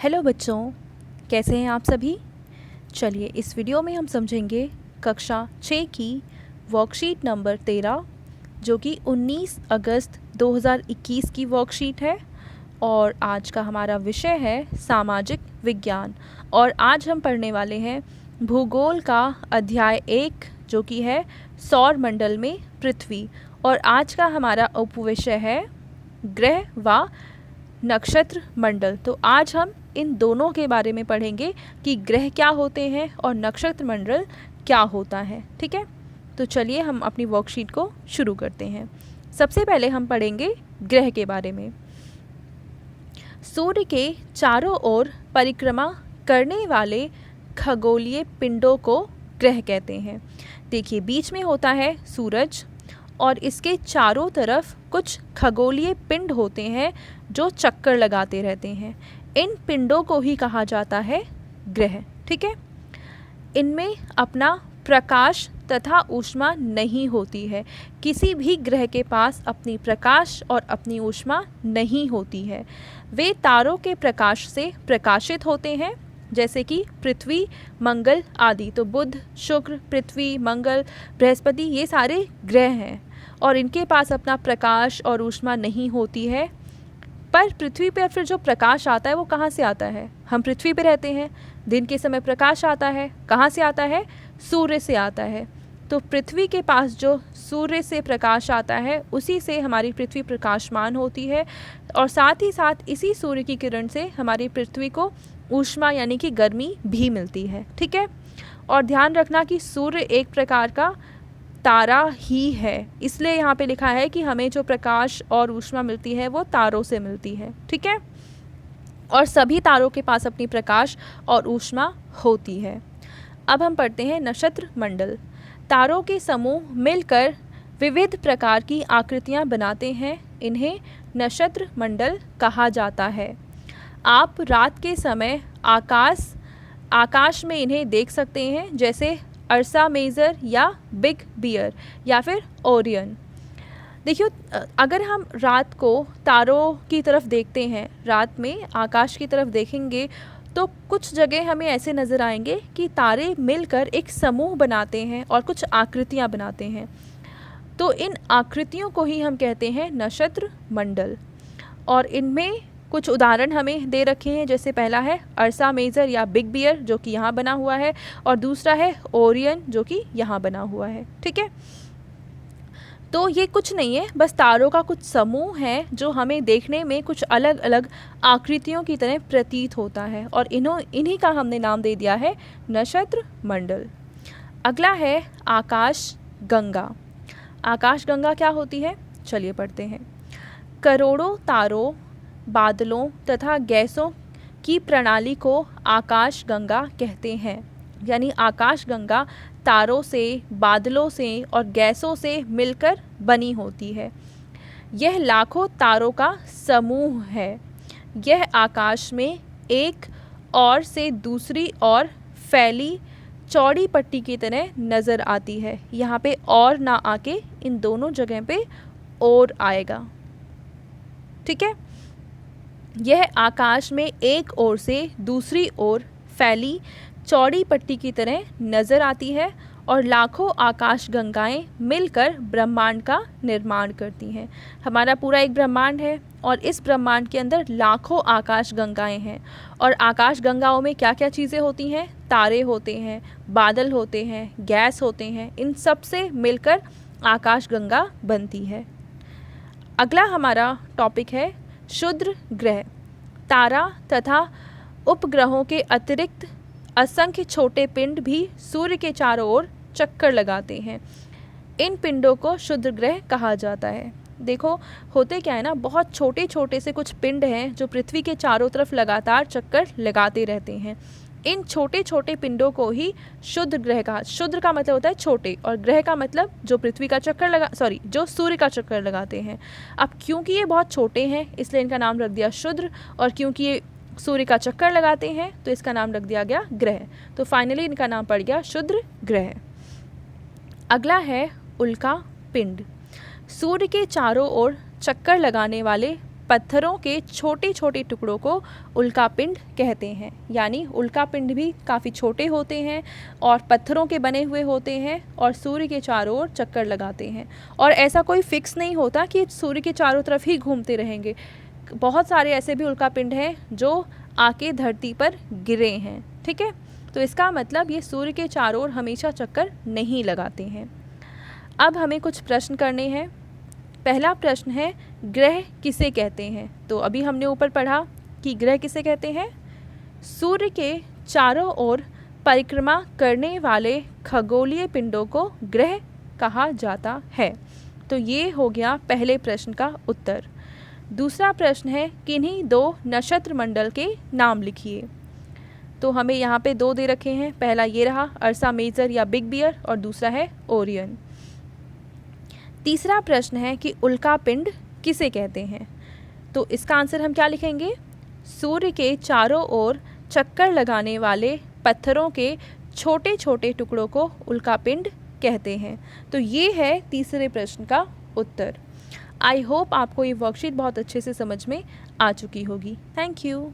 Hello बच्चों, कैसे हैं आप सभी। चलिए इस वीडियो में हम समझेंगे कक्षा 6 की वर्कशीट नंबर 13 जो कि 19 अगस्त 2021 की वर्कशीट है। और आज का हमारा विषय है सामाजिक विज्ञान। और आज हम पढ़ने वाले हैं भूगोल का अध्याय 1 जो कि है सौर मंडल में पृथ्वी। और आज का हमारा उपविषय है ग्रह व नक्षत्र मंडल। तो आज हम इन दोनों के बारे में पढ़ेंगे कि ग्रह क्या होते हैं और नक्षत्र मंडल क्या होता है। ठीक है, तो चलिए हम अपनी वर्कशीट को शुरू करते हैं। सबसे पहले हम पढ़ेंगे ग्रह के बारे में। सूर्य के चारों ओर परिक्रमा करने वाले खगोलीय पिंडों को ग्रह कहते हैं। देखिए बीच में होता है सूरज और इसके चारों तरफ कुछ खगोलीय पिंड होते हैं जो चक्कर लगाते रहते हैं। इन पिंडों को ही कहा जाता है ग्रह। ठीक है, इनमें अपना प्रकाश तथा ऊष्मा नहीं होती है। किसी भी ग्रह के पास अपनी प्रकाश और अपनी ऊष्मा नहीं होती है। वे तारों के प्रकाश से प्रकाशित होते हैं, जैसे कि पृथ्वी, मंगल आदि। तो बुध, शुक्र, पृथ्वी, मंगल, बृहस्पति ये सारे ग्रह हैं और इनके पास अपना प्रकाश और ऊष्मा नहीं होती है। पर पृथ्वी पर फिर जो प्रकाश आता है वो कहाँ से आता है? हम पृथ्वी पे रहते हैं, दिन के समय प्रकाश आता है, कहाँ से आता है? सूर्य से आता है। तो पृथ्वी के पास जो सूर्य से प्रकाश आता है उसी से हमारी पृथ्वी प्रकाशमान होती है और साथ ही साथ इसी सूर्य की किरण से हमारी पृथ्वी को ऊष्मा यानी कि गर्मी भी मिलती है। ठीक है, और ध्यान रखना कि सूर्य एक प्रकार का तारा ही है, इसलिए यहाँ पे लिखा है कि हमें जो प्रकाश और ऊष्मा मिलती है वो तारों से मिलती है। ठीक है, और सभी तारों के पास अपनी प्रकाश और ऊष्मा होती है। अब हम पढ़ते हैं नक्षत्र मंडल। तारों के समूह मिलकर विविध प्रकार की आकृतियाँ बनाते हैं, इन्हें नक्षत्र मंडल कहा जाता है। आप रात के समय आकाश में इन्हें देख सकते हैं, जैसे अर्सा मेजर या बिग बियर या फिर ओरियन। देखिए अगर हम रात को तारों की तरफ देखते हैं, रात में आकाश की तरफ देखेंगे तो कुछ जगह हमें ऐसे नज़र आएंगे कि तारे मिलकर एक समूह बनाते हैं और कुछ आकृतियाँ बनाते हैं। तो इन आकृतियों को ही हम कहते हैं नक्षत्र मंडल। और इनमें कुछ उदाहरण हमें दे रखे हैं, जैसे पहला है अर्सा मेजर या बिग बियर जो कि यहाँ बना हुआ है और दूसरा है ओरियन जो कि यहाँ बना हुआ है। ठीक है, तो ये कुछ नहीं है, बस तारों का कुछ समूह है जो हमें देखने में कुछ अलग अलग आकृतियों की तरह प्रतीत होता है और इन्हीं का हमने नाम दे दिया है नक्षत्र मंडल। अगला है आकाश गंगा। आकाश गंगा क्या होती है? चलिए पढ़ते हैं। करोड़ों तारों, बादलों तथा गैसों की प्रणाली को आकाश गंगा कहते हैं। यानी आकाश गंगा तारों से, बादलों से और गैसों से मिलकर बनी होती है। यह लाखों तारों का समूह है। यह आकाश में एक और से दूसरी ओर फैली चौड़ी पट्टी की तरह नज़र आती है। यहाँ पे और ना आके इन दोनों जगह पे और आएगा। ठीक है, यह आकाश में एक ओर से दूसरी ओर फैली चौड़ी पट्टी की तरह नज़र आती है और लाखों आकाश गंगाएं मिलकर ब्रह्मांड का निर्माण करती हैं। हमारा पूरा एक ब्रह्मांड है और इस ब्रह्मांड के अंदर लाखों आकाश गंगाएं हैं। और आकाश गंगाओं में क्या क्या चीज़ें होती हैं? तारे होते हैं, बादल होते हैं, गैस होते हैं, इन सब से मिलकर आकाश गंगा बनती है। अगला हमारा टॉपिक है क्षुद्र ग्रह। तारा तथा उपग्रहों के अतिरिक्त असंख्य छोटे पिंड भी सूर्य के चारों ओर चक्कर लगाते हैं। इन पिंडों को क्षुद्र ग्रह कहा जाता है। देखो होते क्या है ना, बहुत छोटे छोटे से कुछ पिंड हैं जो पृथ्वी के चारों तरफ लगातार चक्कर लगाते रहते हैं। इन छोटे छोटे पिंडों को ही क्षुद्र ग्रह कहा। क्षुद्र का मतलब होता है छोटे और ग्रह का मतलब जो पृथ्वी का चक्कर जो सूर्य का चक्कर लगाते हैं। अब क्योंकि ये बहुत छोटे हैं इसलिए इनका नाम रख दिया क्षुद्र, और क्योंकि ये सूर्य का चक्कर लगाते हैं तो इसका नाम रख दिया गया ग्रह। तो फाइनली इनका नाम पड़ गया क्षुद्र ग्रह। अगला है उल्का पिंड। सूर्य के चारों ओर चक्कर लगाने वाले पत्थरों के छोटे छोटे टुकड़ों को उल्कापिंड कहते हैं। यानी उल्कापिंड भी काफ़ी छोटे होते हैं और पत्थरों के बने हुए होते हैं और सूर्य के चारों ओर चक्कर लगाते हैं। और ऐसा कोई फिक्स नहीं होता कि सूर्य के चारों तरफ ही घूमते रहेंगे। बहुत सारे ऐसे भी उल्कापिंड हैं जो आके धरती पर गिरे हैं। ठीक है, तो इसका मतलब ये सूर्य के चारों ओर हमेशा चक्कर नहीं लगाते हैं। अब हमें कुछ प्रश्न करने हैं। पहला प्रश्न है, ग्रह किसे कहते हैं? तो अभी हमने ऊपर पढ़ा कि ग्रह किसे कहते हैं? सूर्य के चारों ओर परिक्रमा करने वाले खगोलीय पिंडों को ग्रह कहा जाता है। तो ये हो गया पहले प्रश्न का उत्तर। दूसरा प्रश्न है, किन्हीं दो नक्षत्र मंडल के नाम लिखिए। तो हमें यहाँ पे दो दे रखे हैं। पहला ये रहा अर्सा मेजर या बिग बियर और दूसरा है ओरियन। तीसरा प्रश्न है कि उल्कापिंड किसे कहते हैं? तो इसका आंसर हम क्या लिखेंगे? सूर्य के चारों ओर चक्कर लगाने वाले पत्थरों के छोटे छोटे टुकड़ों को उल्कापिंड कहते हैं। तो ये है तीसरे प्रश्न का उत्तर। आई होप आपको ये वर्कशीट बहुत अच्छे से समझ में आ चुकी होगी। Thank you.